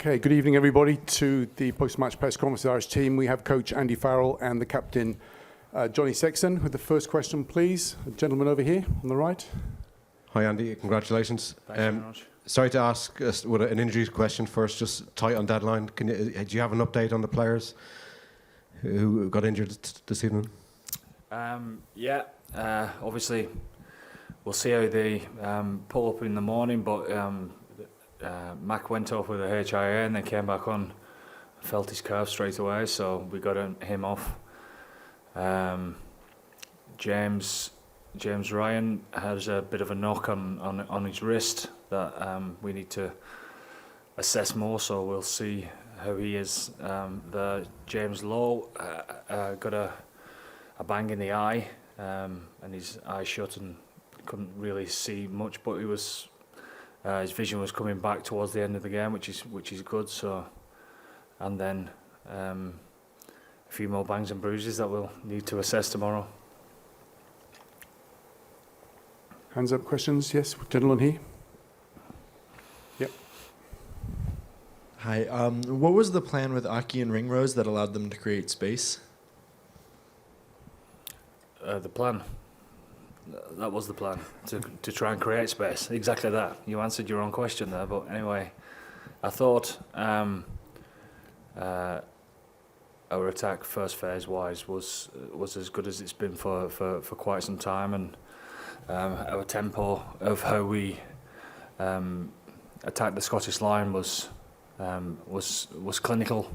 Okay, good evening everybody to the post-match press conference of the Irish team. We have coach Andy Farrell and the captain Johnny Sexton with the first question, please. A gentleman over here on the right. Hi Andy, congratulations. Thanks very much. Sorry to ask with an injury question first, just tight on deadline. Do you have an update on the players who got injured this evening? Obviously we'll see how they pull up in the morning, but Mac went off with a HIA and then came back on, felt his calf straight away, so we got him off. James Ryan has a bit of a knock on his wrist that we need to assess more, so we'll see how he is. The James Lowe got a bang in the eye, and his eye shut and couldn't really see much, but he was his vision was coming back towards the end of the game, which is good. So, and then a few more bangs and bruises that we'll need to assess tomorrow. Hands up, questions? Yes, gentleman here. Yep. Hi. What was the plan with Aki and Ringrose that allowed them to create space? The plan. That was the plan, to try and create space. Exactly that. You answered your own question there, but anyway, I thought our attack first phase wise was as good as it's been for quite some time, and our tempo of how we attacked the Scottish line was clinical,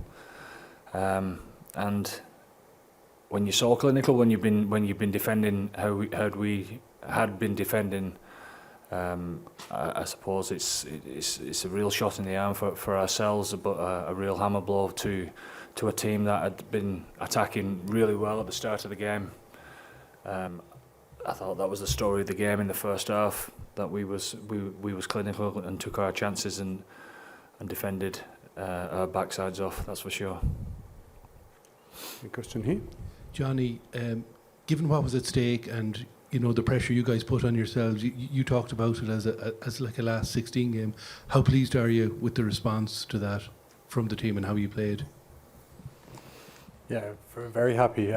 and when you saw clinical, when you've been defending how we had been defending, I suppose it's a real shot in the arm for ourselves, but a real hammer blow to a team that had been attacking really well at the start of the game. I thought that was the story of the game in the first half, that we was clinical and took our chances and defended our backsides off. That's for sure. A question here. Johnny, given what was at stake and the pressure you guys put on yourselves, you talked about it as like a last 16 game. How pleased are you with the response to that from the team and how you played? Yeah, very happy.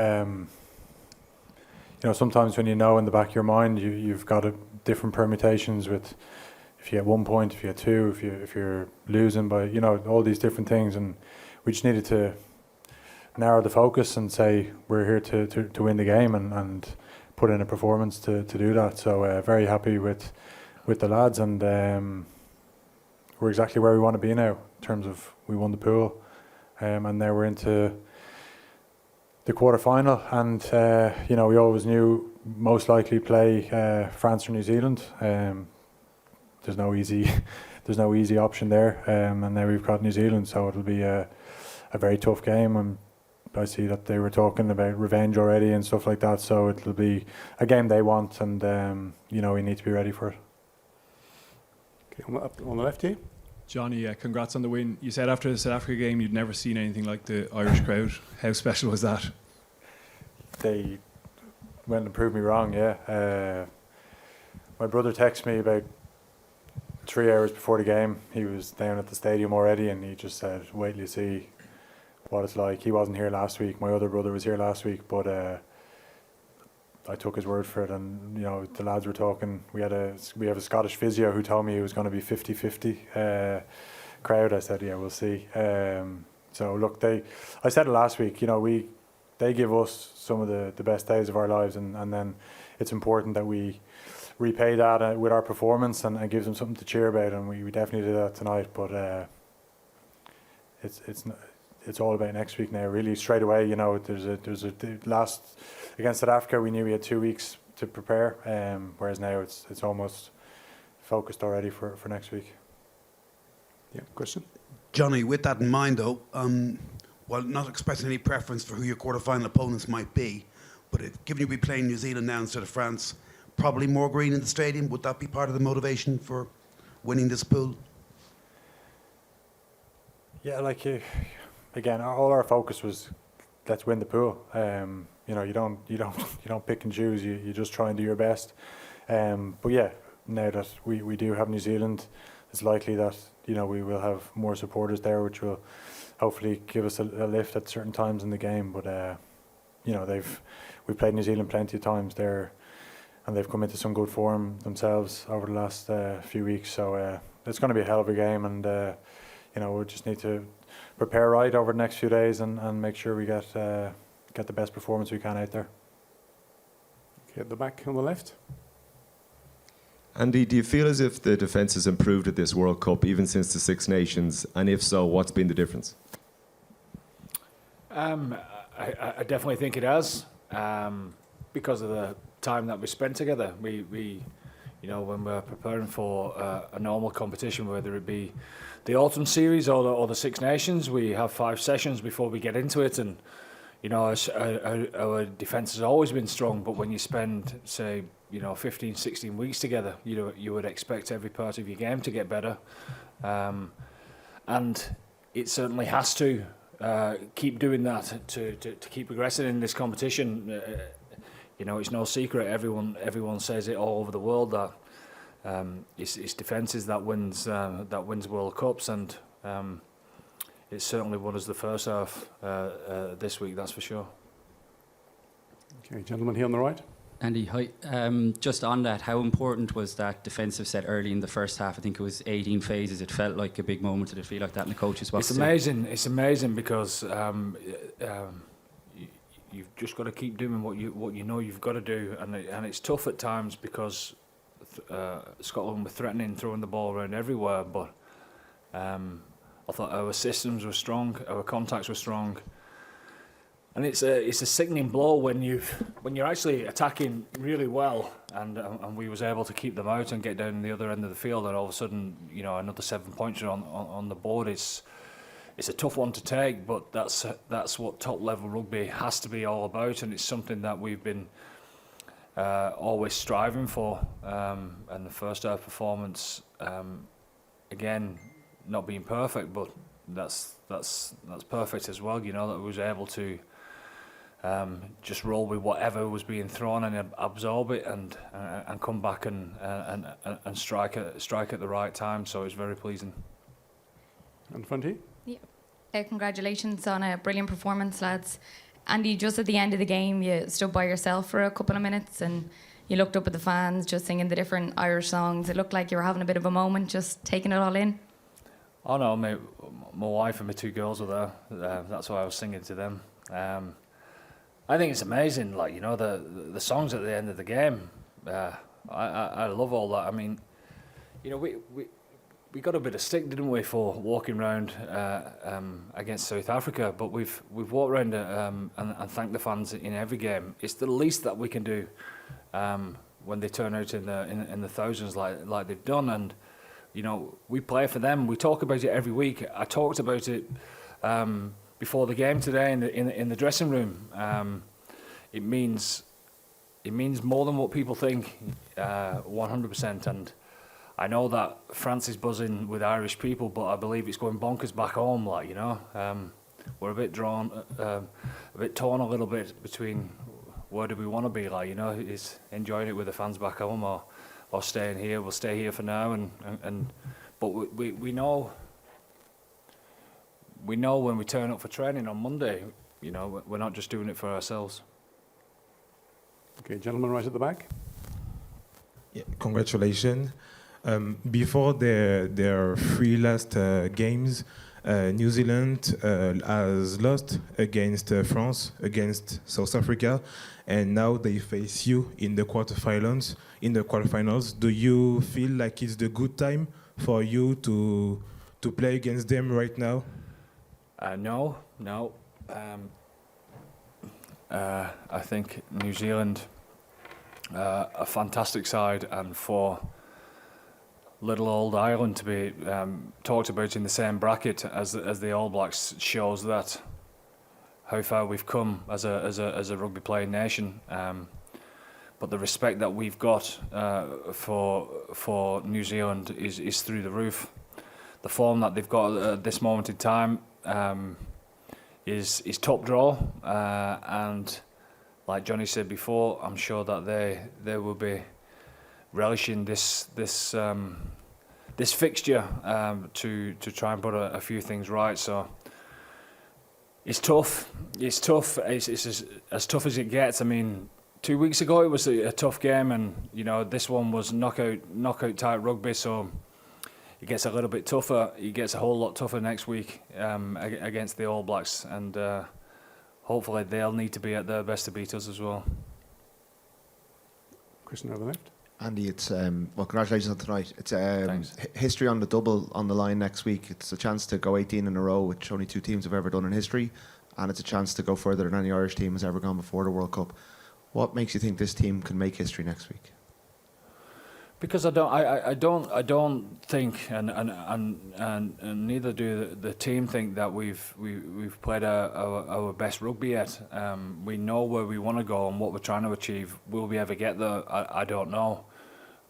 Sometimes when in the back of your mind, you've got different permutations with if you get 1 point, if you get two, if you're losing by all these different things, and we just needed to narrow the focus and say we're here to win the game and put in a performance to do that. So very happy with the lads, and we're exactly where we want to be now in terms of we won the pool, and now we're into the quarter-final, and we always knew most likely play France or New Zealand. There's no easy option there, and now we've got New Zealand, so it'll be a very tough game. And I see that they were talking about revenge already and stuff like that, so it'll be a game they want, and we need to be ready for it. Okay, on the left here. Johnny, congrats on the win. You said after the South Africa game you'd never seen anything like the Irish crowd. How special was that? They went and proved me wrong, yeah. My brother texted me about 3 hours before the game. He was down at the stadium already, and he just said, wait till you see what it's like. He wasn't here last week. My other brother was here last week, but I took his word for it, and the lads were talking. We have a Scottish physio who told me it was going to be 50-50 crowd. I said, yeah, we'll see. So look, I said it last week. They give us some of the best days of our lives, and then it's important that we repay that with our performance and give them something to cheer about, and we definitely did that tonight. But it's all about next week now. Really, straight away, there's a last against South Africa. We knew we had 2 weeks to prepare, whereas now it's almost focused already for next week. Yeah, question. Johnny, with that in mind, though, while not expressing any preference for who your quarter-final opponents might be, but given you'll be playing New Zealand now instead of France, probably more green in the stadium. Would that be part of the motivation for winning this pool? Yeah, again, all our focus was let's win the pool. You don't pick and choose. You just try and do your best. But yeah, now that we do have New Zealand, it's likely that we will have more supporters there, which will hopefully give us a lift at certain times in the game. But we've played New Zealand plenty of times there, and they've come into some good form themselves over the last few weeks. So it's going to be a hell of a game, and we just need to prepare right over the next few days and make sure we get the best performance we can out there. Okay, at the back on the left. Andy, do you feel as if the defence has improved at this World Cup, even since the Six Nations? And if so, what's been the difference? I definitely think it has, because of the time that we spent together. We when we're preparing for a normal competition, whether it be the autumn series or the Six Nations, we have 5 sessions before we get into it, and our defence has always been strong. But when you spend, say, 15, 16 weeks together, you would expect every part of your game to get better, and it certainly has to keep doing that to keep progressing in this competition. It's no secret. Everyone says it all over the world that it's defences that wins World Cups, and it certainly won us the first half this week. That's for sure. Okay, gentleman here on the right. Andy, hi. Just on that, how important was that defensive set early in the first half? I think it was 18 phases. It felt like a big moment. Did it feel like that in the coach's box? It's amazing. It's amazing because you've just got to keep doing what you know you've got to do, and it's tough at times because Scotland were threatening, throwing the ball around everywhere. But I thought our systems were strong, our contacts were strong. And it's a sickening blow when you're actually attacking really well, and we was able to keep them out and get down the other end of the field, and all of a sudden another 7 points are on the board. It's a tough one to take, but that's what top level rugby has to be all about, and it's something that we've been always striving for. And the first half performance, again, not being perfect, but that's perfect as well. That we was able to just roll with whatever was being thrown and absorb it and come back and strike at the right time. So it's very pleasing. And front here. Yeah. Congratulations on a brilliant performance, lads. Andy, just at the end of the game, you stood by yourself for a couple of minutes and you looked up at the fans, just singing the different Irish songs. It looked like you were having a bit of a moment, just taking it all in. Oh no, my wife and my 2 girls were there. That's why I was singing to them. I think it's amazing, the songs at the end of the game. I love all that. I mean, we got a bit of stick, didn't we, for walking around against South Africa? But we've walked around and thanked the fans in every game. It's the least that we can do when they turn out in the thousands like they've done. And we play for them. We talk about it every week. I talked about it before the game today in the dressing room. It means more than what people think, 100%. And I know that France is buzzing with Irish people, but I believe it's going bonkers back home. We're a bit torn a little bit between where do we want to be. Is enjoying it with the fans back home or staying here. We'll stay here for now, but we know. We know when we turn up for training on Monday, we're not just doing it for ourselves. Okay, gentleman right at the back. Yeah, congratulations. Before their 3 last games, New Zealand has lost against France, against South Africa, and now they face you in the quarterfinals. Do you feel like it's the good time for you to play against them right now? No. I think New Zealand, a fantastic side, and for little old Ireland to be talked about in the same bracket as the All Blacks shows that how far we've come as a rugby playing nation. But the respect that we've got for New Zealand is through the roof. The form that they've got at this moment in time is top draw, and like Johnny said before, I'm sure that they will be relishing this this fixture to try and put a few things right. So it's tough. It's tough. It's as tough as it gets. I mean, 2 weeks ago it was a tough game, and this one was knockout type rugby. So it gets a little bit tougher. It gets a whole lot tougher next week against the All Blacks, and hopefully they'll need to be at their best to beat us as well. Question over the left. Andy, it's well, congratulations on tonight. It's Thanks. History on the double on the line next week. It's a chance to go 18 in a row, which only 2 teams have ever done in history, and it's a chance to go further than any Irish team has ever gone before the World Cup. What makes you think this team can make history next week? Because I don't think, and neither do the team think that we've played our best rugby yet. We know where we want to go and what we're trying to achieve. Will we ever get there? I don't know,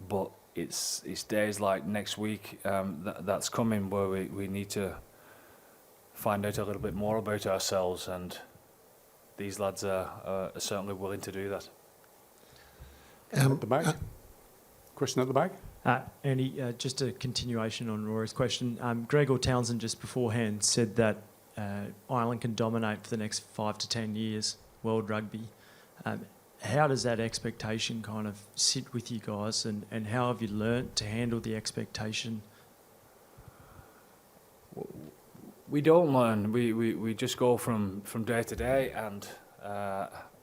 but it's days like next week that's coming where we need to find out a little bit more about ourselves, and these lads are certainly willing to do that. At the back. Question at the back. Andy, just a continuation on Rory's question. Gregor Townsend just beforehand said that Ireland can dominate for the next 5 to 10 years, world rugby. How does that expectation kind of sit with you guys, and how have you learnt to handle the expectation? We don't learn. We just go from day to day and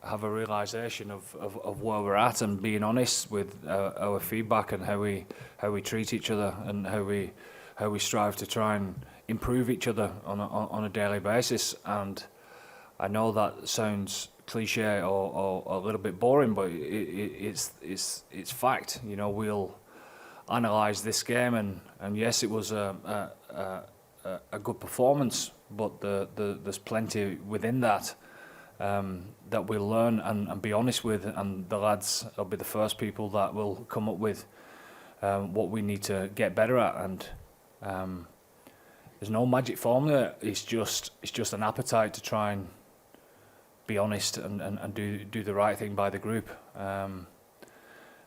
have a realisation of where we're at, and being honest with our feedback and how we treat each other, and how we strive to try and improve each other on a daily basis. And I know that sounds cliche or a little bit boring, but it's fact. We'll analyse this game, and yes, it was a good performance, but there's plenty within that that we'll learn and be honest with, and the lads will be the first people that will come up with what we need to get better at. And there's no magic formula. It's just an appetite to try and be honest and do the right thing by the group.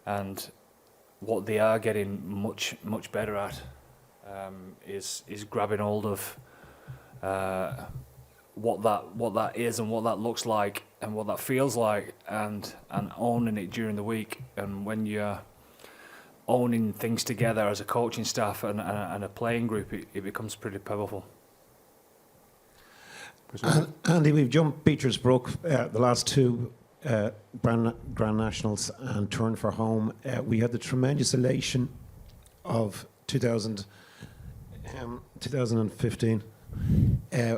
And what they are getting much better at is grabbing hold of what that is and what that looks like and what that feels like, and owning it during the week. And when you're owning things together as a coaching staff and a playing group, it becomes pretty powerful. Andy, we've jumped Beecher's Brook the last 2 Grand Nationals and turned for home. We had the tremendous elation of 2015.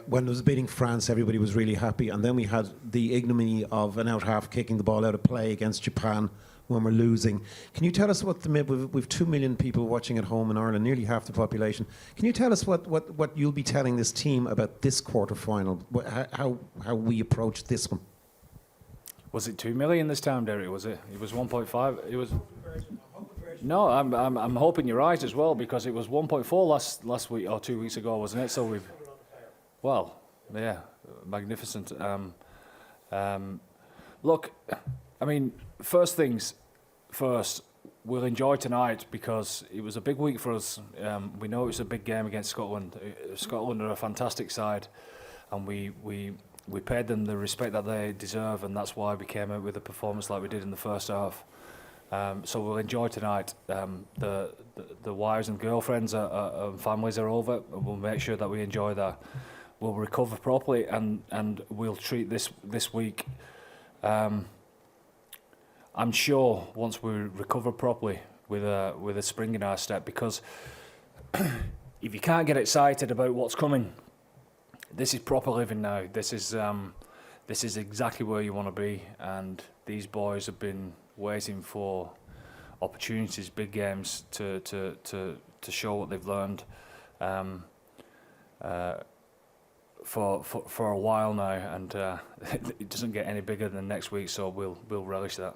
When it was beating France, everybody was really happy, and then we had the ignominy of an out half kicking the ball out of play against Japan when we're losing. Can you tell us what we've 2 million people watching at home in Ireland, nearly half the population. Can you tell us what you'll be telling this team about this quarter-final, how we approach this one? Was it 2 million this time, Derek? Was it? It was 1.5. It was. No, I'm hoping you're right as well, because it was 1.4 last week or 2 weeks ago, wasn't it? So we've. Well, yeah, magnificent. Look, I mean, first things first, we'll enjoy tonight because it was a big week for us. We know it's a big game against Scotland. Scotland are a fantastic side, and we paid them the respect that they deserve, and that's why we came out with a performance like we did in the first half. So we'll enjoy tonight. The wives and girlfriends and families are over, and we'll make sure that we enjoy that. We'll recover properly, and we'll treat this week. I'm sure once we recover properly with a spring in our step, because if you can't get excited about what's coming, this is proper living now. This is exactly where you want to be, and these boys have been waiting for opportunities, big games to show what they've learned for a while now, and it doesn't get any bigger than next week, so we'll relish that.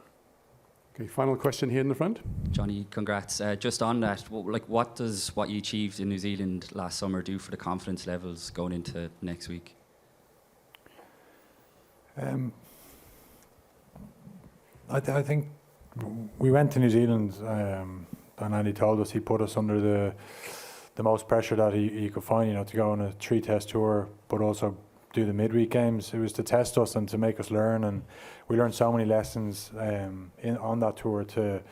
Okay, final question here in the front. Johnny, congrats. Just on that, what does what you achieved in New Zealand last summer do for the confidence levels going into next week? I think we went to New Zealand and Andy told us he put us under the most pressure that he could find, you know, to go on a 3-test tour, but also do the midweek games. It was to test us and to make us learn, and we learned so many lessons on that tour to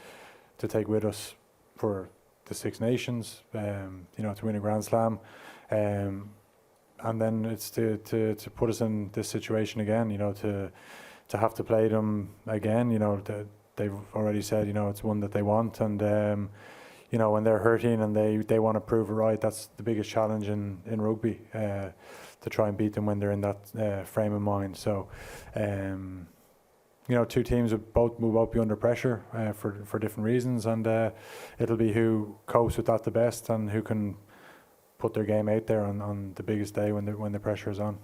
take with us for the Six Nations, you know, to win a Grand Slam, and then it's to put us in this situation again, you know, to have to play them again. You know, they've already said, you know, it's one that they want, and you know, when they're hurting and they want to prove it right, that's the biggest challenge in rugby, to try and beat them when they're in that frame of mind. So, you know, two teams will both be under pressure for different reasons, and it'll be who copes with that the best and who can put their game out there on the biggest day when the pressure is on.